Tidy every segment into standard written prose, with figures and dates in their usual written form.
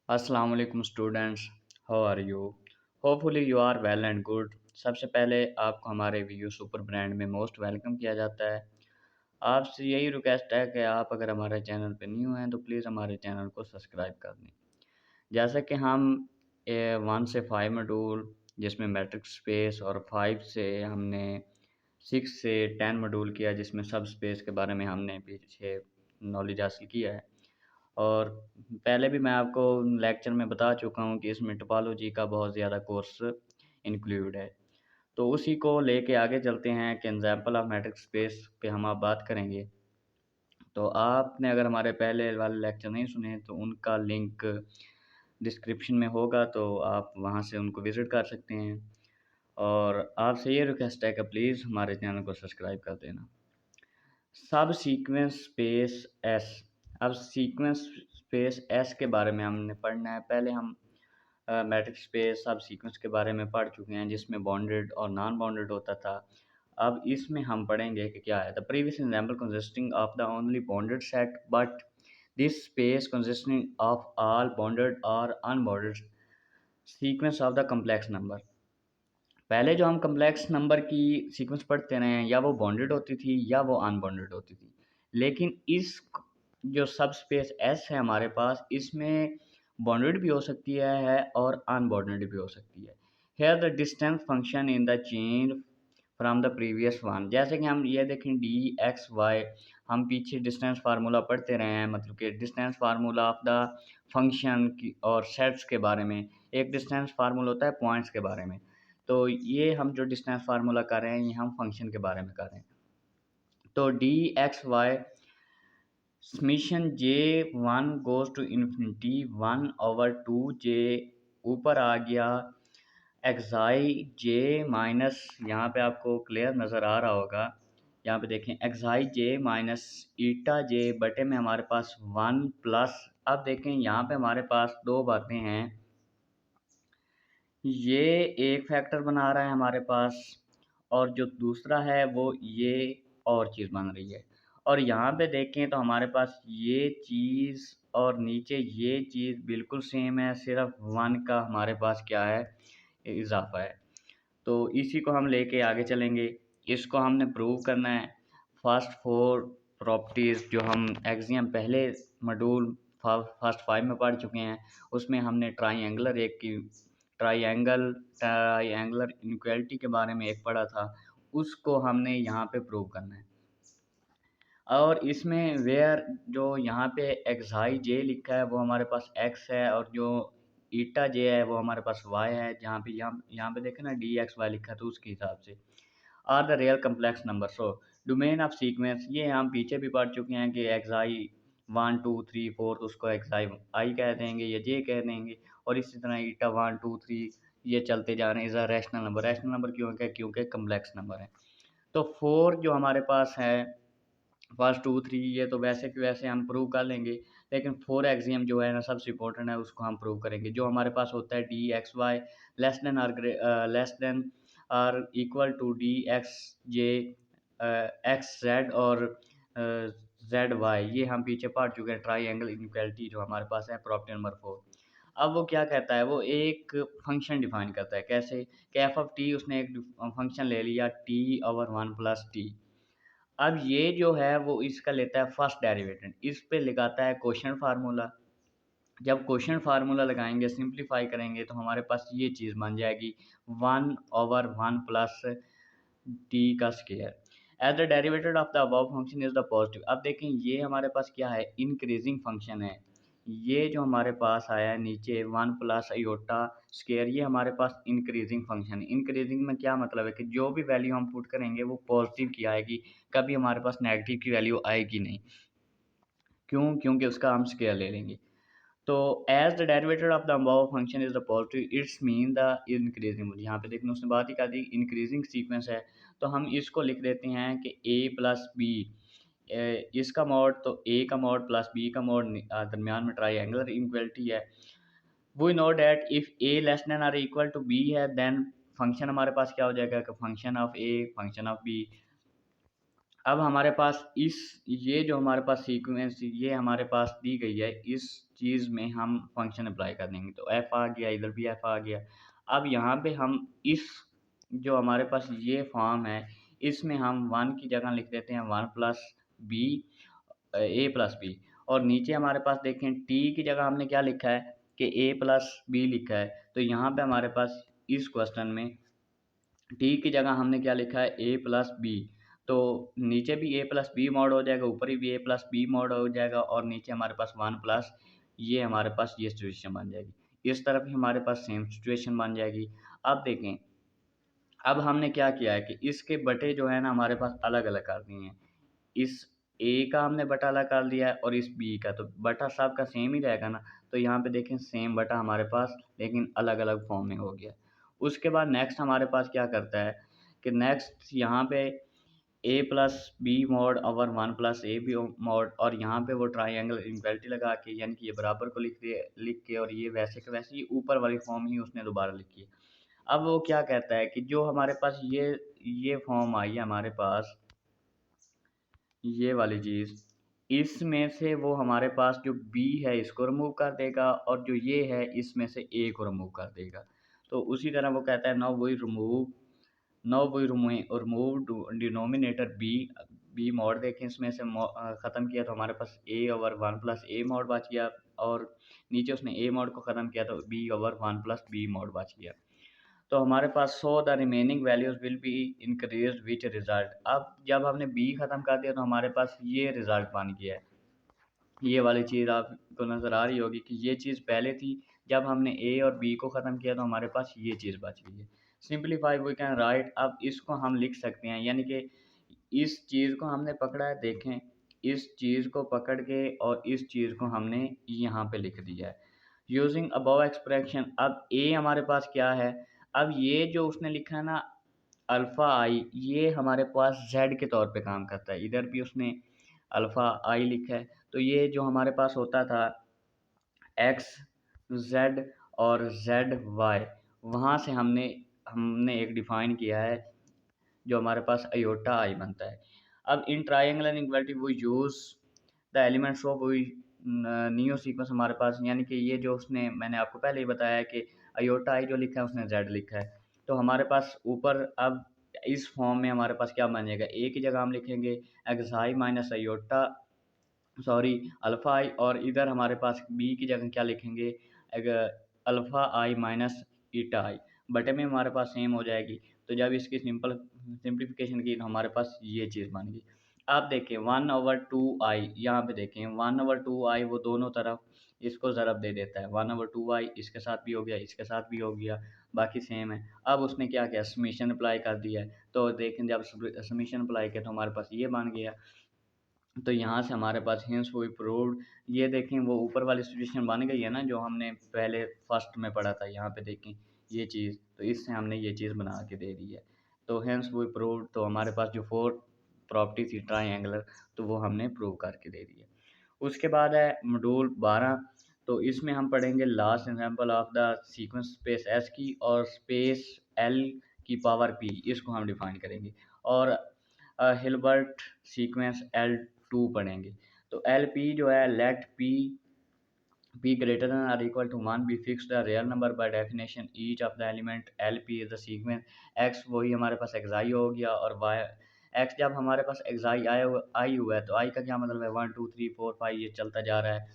अस्सलाम वालेकुम students, how are you? Hopefully you are well and good. सबसे पहले आपको हमारे वीयू सुपर ब्रांड में मोस्ट वेलकम किया जाता है। आपसे यही रिक्वेस्ट है कि आप अगर हमारे चैनल पे न्यू हैं तो प्लीज़ हमारे चैनल को सब्सक्राइब कर दें। जैसे कि हम 1 से 5 मॉड्यूल जिसमें मैट्रिक्स स्पेस और 5 से हमने 6 से 10 मॉड्यूल किया जिसमें सब स्पेस के बारे में हमने पीछे नॉलेज हासिल किया है। और पहले भी मैं आपको लेक्चर में बता चुका हूँ कि इसमें टोपोलॉजी का बहुत ज़्यादा कोर्स इंक्लूड है। तो उसी को लेके आगे चलते हैं कि एग्ज़ाम्पल ऑफ मैट्रिक्स स्पेस पे हम आप बात करेंगे। तो आपने अगर हमारे पहले वाले लेक्चर नहीं सुने तो उनका लिंक डिस्क्रिप्शन में होगा, तो आप वहाँ से उनको विज़िट कर सकते हैं। और आपसे ये रिक्वेस्ट है कि प्लीज़ हमारे चैनल को सब्सक्राइब कर देना। सब सीक्वेंस स्पेस एस। अब सीक्वेंस स्पेस एस के बारे में हमने पढ़ना है। पहले हम मैट्रिक्स स्पेस सब सीक्वेंस के बारे में पढ़ चुके हैं जिसमें बॉन्डेड और नॉन बॉन्डेड होता था। अब इसमें हम पढ़ेंगे कि क्या है। The previous example consisting of the only bonded set but this space consisting of all bonded और unbonded sequence of the complex number. पहले जो हम कम्प्लेक्स नंबर की सीक्वेंस पढ़ते रहे हैं या वो बॉन्डेड होती थी या वो अनबॉन्डेड होती थी। लेकिन इस जो सब स्पेस एस है हमारे पास, इसमें बॉन्डेड भी हो सकती है और अनबॉन्डेड भी हो सकती है। Here the distance function in the chain from the previous one. जैसे कि हम ये देखें डी एक्स वाई, हम पीछे डिस्टेंस फार्मूला पढ़ते रहे हैं, मतलब कि distance formula of the function की और सेट्स के बारे में। एक डिस्टेंस फार्मूला होता है पॉइंट्स के बारे में। तो ये हम जो डिस्टेंस फार्मूला कर रहे हैं ये हम फंक्शन के बारे में कर रहे हैं। तो D X Y summation J one goes to infinity 1/2 J ऊपर आ गया एक्साई जे माइनस, यहाँ पे आपको क्लियर नज़र आ रहा होगा। यहाँ पे देखें एक्साई जे माइनस ईटा जे बटे में हमारे पास 1 प्लस। अब देखें यहाँ पे हमारे पास दो बातें हैं। ये एक फैक्टर बना रहा है हमारे पास और जो दूसरा है वो ये और चीज़ बन रही है। और यहाँ पे देखें तो हमारे पास ये चीज़ और नीचे ये चीज़ बिल्कुल सेम है, सिर्फ 1 का हमारे पास क्या है, इज़ाफ़ा है। तो इसी को हम लेके आगे चलेंगे। इसको हमने प्रूव करना है। फर्स्ट 4 प्रॉपर्टीज़ जो हम एक्सियम पहले मॉड्यूल फर्स्ट 5 में पढ़ चुके हैं, उसमें हमने ट्राइएंगलर इनइक्वालिटी के बारे में एक पढ़ा था, उसको हमने यहाँ पे प्रूव करना है। और इसमें वेयर जो यहाँ पे एक्साई जे लिखा है वो हमारे पास एक्स है और जो ईटा जे है वो हमारे पास वाई है। जहाँ पे यहाँ पे देखें ना डी एक्स वाई लिखा है, तो उसके हिसाब से are the real complex number. So domain of sequence ये हम पीछे भी पढ़ चुके हैं कि एक्साई 1 2 3 4 तो उसको एक्साई आई कह देंगे या जे कह देंगे। और इसी तरह ईटा 1 2 3 ये चलते जा रहे हैं। Is a rational number. Rational number क्यों है? क्योंकि कम्प्लेक्स नंबर है। तो 4 जो हमारे पास है, फर्स्ट 2 3 ये तो वैसे के वैसे हम प्रूव कर लेंगे। लेकिन 4 एक्सियम जो है ना सबसे इम्पोर्टेंट है, उसको हम प्रूव करेंगे। जो हमारे पास होता है D X Y less than or equal to D X J X Z और जेड वाई, ये हम पीछे पढ़ चुके हैं। ट्राइएंगल इनइक्वालिटी जो हमारे पास है, प्रॉपर्टी नंबर 4। अब वो क्या कहता है, वो एक फंक्शन डिफाइन करता है। कैसे कि एफ ऑफ टी, उसने एक फंक्शन ले लिया टी ओवर 1 प्लस टी। अब ये जो है वो इसका लेता है फर्स्ट डेरिवेटिव, इस पे लगाता है क्वोशंट फार्मूला। जब क्वोशंट फार्मूला लगाएंगे, सिंप्लीफाई करेंगे, तो हमारे पास ये चीज़ बन जाएगी 1/1 प्लस टी का square as the derivative of the above function is the positive. अब देखें ये हमारे पास क्या है, इंक्रीजिंग फंक्शन है। ये जो हमारे पास आया है नीचे 1 प्लस आयोटा स्क्वायर, ये हमारे पास इंक्रीजिंग फंक्शन है। इंक्रीजिंग में क्या मतलब है कि जो भी वैल्यू हम पुट करेंगे वो पॉजिटिव की आएगी, कभी हमारे पास नेगेटिव की वैल्यू आएगी नहीं। क्यों? क्योंकि उसका हम स्क्वायर ले लेंगे। तो as the derivative of the above function is the positive, it's mean the increasing. यहाँ पे देखना उसने बात ही कर दी, इंक्रीजिंग सीक्वेंस है। तो हम इसको लिख देते हैं कि ए प्लस बी, इसका मॉड तो ए का मॉड प्लस बी का मॉड, दरमियान में ट्राइएंगुलर इनइक्वालिटी है। We know that if A less than or equal to B है, देन फंक्शन हमारे पास क्या हो जाएगा कि function of A function of B अब हमारे पास इस ये जो हमारे पास सीक्वेंस ये हमारे पास दी गई है, इस चीज़ में हम फंक्शन अप्लाई कर देंगे। तो एफ आ गया, इधर भी एफ आ गया। अब यहाँ पे हम इस जो हमारे पास ये फॉर्म है, इसमें हम 1 की जगह लिख देते हैं 1 प्लस बी ए प्लस बी, और नीचे हमारे पास देखें टी की जगह हमने क्या लिखा है कि ए प्लस बी लिखा है। तो यहाँ पे हमारे पास इस क्वेश्चन में टी की जगह हमने क्या लिखा है ए प्लस बी। तो नीचे भी ए प्लस बी मॉड हो जाएगा, ऊपर भी ए प्लस बी मॉड हो जाएगा, और नीचे हमारे पास 1 प्लस ये हमारे पास ये सिचुएशन बन जाएगी। इस तरफ भी हमारे पास सेम सिचुएशन बन जाएगी। अब देखें, अब हमने क्या किया है कि इसके बटे जो है ना हमारे पास अलग अलग कर दिए हैं। इस ए का हमने बटा अलग कर दिया है और इस बी का, तो बटा सबका सेम ही रहेगा ना। तो यहाँ पे देखें सेम बटा हमारे पास लेकिन अलग अलग फॉर्म में हो गया। उसके बाद नेक्स्ट हमारे पास क्या करता है कि नेक्स्ट यहाँ पे a plus b mod over 1 plus a b mod, और यहाँ पे वो ट्राइंगल इनक्वलिटी लगा के यानी कि ये बराबर को लिख के और ये वैसे के वैसे ही ऊपर वाली फॉर्म ही उसने दोबारा लिखी है। अब वो क्या कहता है कि जो हमारे पास ये फॉर्म आई है हमारे पास, ये वाली चीज़, इसमें से वो हमारे पास जो बी है इसको रिमूव कर देगा, और जो ये है इसमें से ए को रिमूव कर देगा। तो उसी तरह वो कहता है now we remove denominator B. B mod देखें, इसमें से ख़त्म किया तो हमारे पास A over 1 plus A mod बच गया, और नीचे उसने ए मॉड को ख़त्म किया तो b over 1 plus b mod बच गया। तो हमारे पास so the remaining values will be increased which result. अब जब हमने बी ख़त्म कर दिया तो हमारे पास ये रिज़ल्ट बन गया है। ये वाली चीज़ आपको नज़र आ रही होगी कि ये चीज़ पहले थी, जब हमने ए और बी को ख़त्म किया तो हमारे पास ये चीज़ बच गई है। सिंप्लीफाई वी कैन राइट, अब इसको हम लिख सकते हैं, यानी कि इस चीज़ को हमने पकड़ा है, देखें इस चीज़ को पकड़ के और इस चीज़ को हमने यहाँ पे लिख दिया है यूजिंग अबव एक्सप्रेशन। अब ए हमारे पास क्या है, अब ये जो उसने लिखा है ना अल्फ़ा आई, ये हमारे पास जेड के तौर पे काम करता है। इधर भी उसने अल्फ़ा आई लिखा है, तो ये जो हमारे पास होता था एक्स जेड और जेड वाई, वहाँ से हमने हमने एक डिफ़ाइन किया है जो हमारे पास अयोटा आई बनता है। अब इन ट्रायंगल इनइक्वालिटी वो यूज़ द एलिमेंट्स ऑफ वही नियो सीक्वेंस हमारे पास, यानी कि ये जो उसने मैंने आपको पहले ही बताया है कि अयोटा आई जो लिखा है उसने जेड लिखा है। तो हमारे पास ऊपर अब इस फॉर्म में हमारे पास क्या बन जाएगा, ए की जगह हम लिखेंगे एक्स आई माइनस अयोटा सॉरी अल्फ़ा आई, और इधर हमारे पास बी की जगह क्या लिखेंगे अल्फ़ा आई माइनस ईटा आई, बटे में हमारे पास सेम हो जाएगी। तो जब इसकी सिंप्लीफिकेशन की तो हमारे पास ये चीज़ बन गई। आप देखें 1/2 आई, यहाँ पे देखें 1/2 आई वो दोनों तरफ इसको ज़रब दे देता है। 1/2 आई इसके साथ भी हो गया, इसके साथ भी हो गया, बाकी सेम है। अब उसने क्या किया, समेशन अप्लाई कर दिया है। तो देखें जब समेशन अप्लाई किया तो हमारे पास ये बन गया। तो यहाँ से हमारे पास हिंस वो प्रूव्ड, ये देखें वो ऊपर वाली सिचुएशन बन गई है ना जो हमने पहले फर्स्ट में पढ़ा था। यहाँ पे देखें ये चीज़, तो इससे हमने ये चीज़ बना के दे दी है। तो हिंस वो प्रूव्ड, तो हमारे पास जो 4 प्रॉपर्टी थी ट्राइंगुलर, तो वो हमने प्रूव करके दे दी है। उसके बाद है मॉड्यूल 12, तो इसमें हम पढ़ेंगे last example of the sequence space S की और स्पेस एल की पावर पी, इसको हम डिफाइन करेंगे, और हिल्बर्ट सीक्वेंस एल टू पढ़ेंगे। तो एल पी जो है लेट पी ग्रेटर देन और equal to 1 be fix the real number by definition each of the element L P is the sequence X, वही हमारे पास एक्साई हो गया, और वाई एक्स जब हमारे पास एक्साई आई हुआ है तो आई का क्या मतलब है 1 2 3 4 5 ये चलता जा रहा है।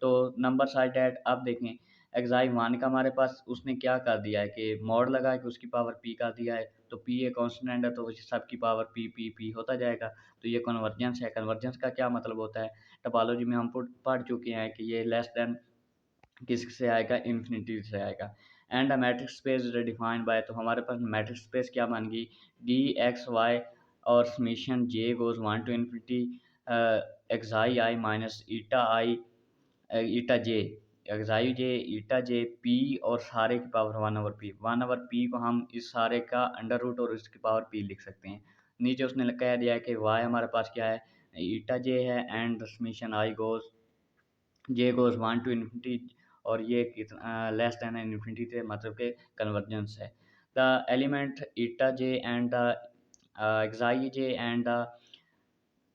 तो नंबर साइड एट, अब देखें एक्साई 1 का हमारे पास उसने क्या कर दिया है कि मॉड लगा के उसकी पावर पी कर दिया है। तो पी ए कॉन्स्टेंट है तो सबकी पावर पी पी पी होता जाएगा। तो ये कन्वर्जेंस है। कन्वर्जेंस का क्या मतलब होता है, टोपोलॉजी में हम पढ़ चुके हैं कि ये लेस देन किससे आएगा, इन्फिनिटी से आएगा। And a metric space defined by, तो हमारे पास मैट्रिक स्पेस क्या बन गई, डी एक्स वाई और summation J goes 1 to infinity X I I minus eta J xi J eta J P, और सारे की पावर 1/p को हम इस सारे का अंडर रूट और इसकी पावर p लिख सकते हैं। नीचे उसने कह दिया है कि y हमारे पास क्या है, ईटा जे है, and summation I goes J goes 1 to infinity, और ये कितना लेस देन इन्फिनिटी से मतलब के कन्वर्जेंस है। The element eta J and the एक्साई J and the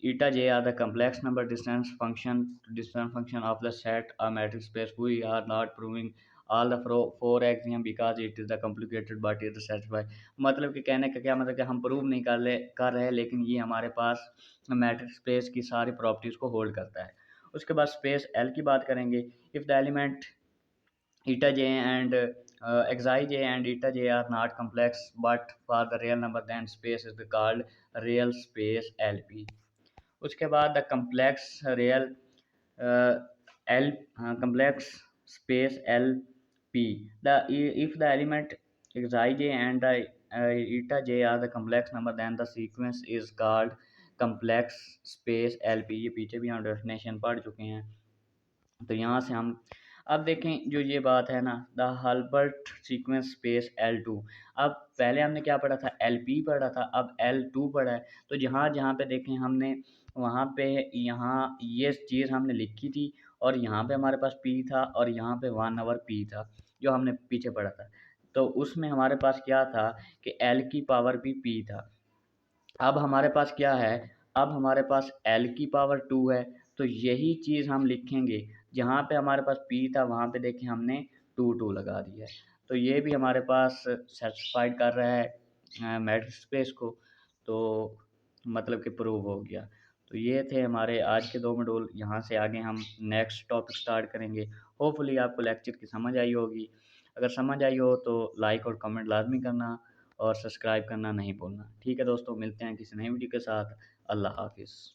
eta j are the complex number distance function of the set a metric space. We are not proving all the four axiom because it is the complicated but it is satisfied. मतलब कि कहने का क्या मतलब कि हम prove नहीं कर रहे लेकिन ये हमारे पास मैट्रिक स्पेस की सारी प्रॉपर्टीज को होल्ड करता है। उसके बाद स्पेस एल की बात करेंगे। If the element eta j and xij and eta j are not complex but for the real number then space is called real space lp। उसके बाद the complex real L complex space L P the if the element xij and the eta j are the complex number then the sequence is called complex space lp। ये पीछे भी हम definition पढ़ चुके हैं। तो यहाँ से हम अब देखें जो ये बात है ना द हल्बर्ट सीक्वेंस स्पेस L2। अब पहले हमने क्या पढ़ा था LP पढ़ा था, अब L2 पढ़ा है। तो जहाँ जहाँ पे देखें हमने वहाँ पे यहाँ ये चीज़ हमने लिखी थी और यहाँ पे हमारे पास P था और यहाँ पे 1/P था जो हमने पीछे पढ़ा था। तो उसमें हमारे पास क्या था कि L की पावर भी P था। अब हमारे पास क्या है, अब हमारे पास L की पावर 2 है। तो यही चीज़ हम लिखेंगे जहाँ पे हमारे पास P था वहाँ पे देखिए हमने 2 लगा दिया है। तो ये भी हमारे पास सेटिस्फाइड कर रहा है मैट्रिक्स स्पेस को। तो मतलब कि प्रूव हो गया। तो ये थे हमारे आज के 2 मॉड्यूल। यहाँ से आगे हम नेक्स्ट टॉपिक स्टार्ट करेंगे। होपफुली आपको लेक्चर की समझ आई होगी। अगर समझ आई हो तो लाइक और कमेंट लाजमी करना और सब्सक्राइब करना नहीं भूलना। ठीक है दोस्तों, मिलते हैं किसी नई वीडियो के साथ। अल्लाह हाफ़िज़।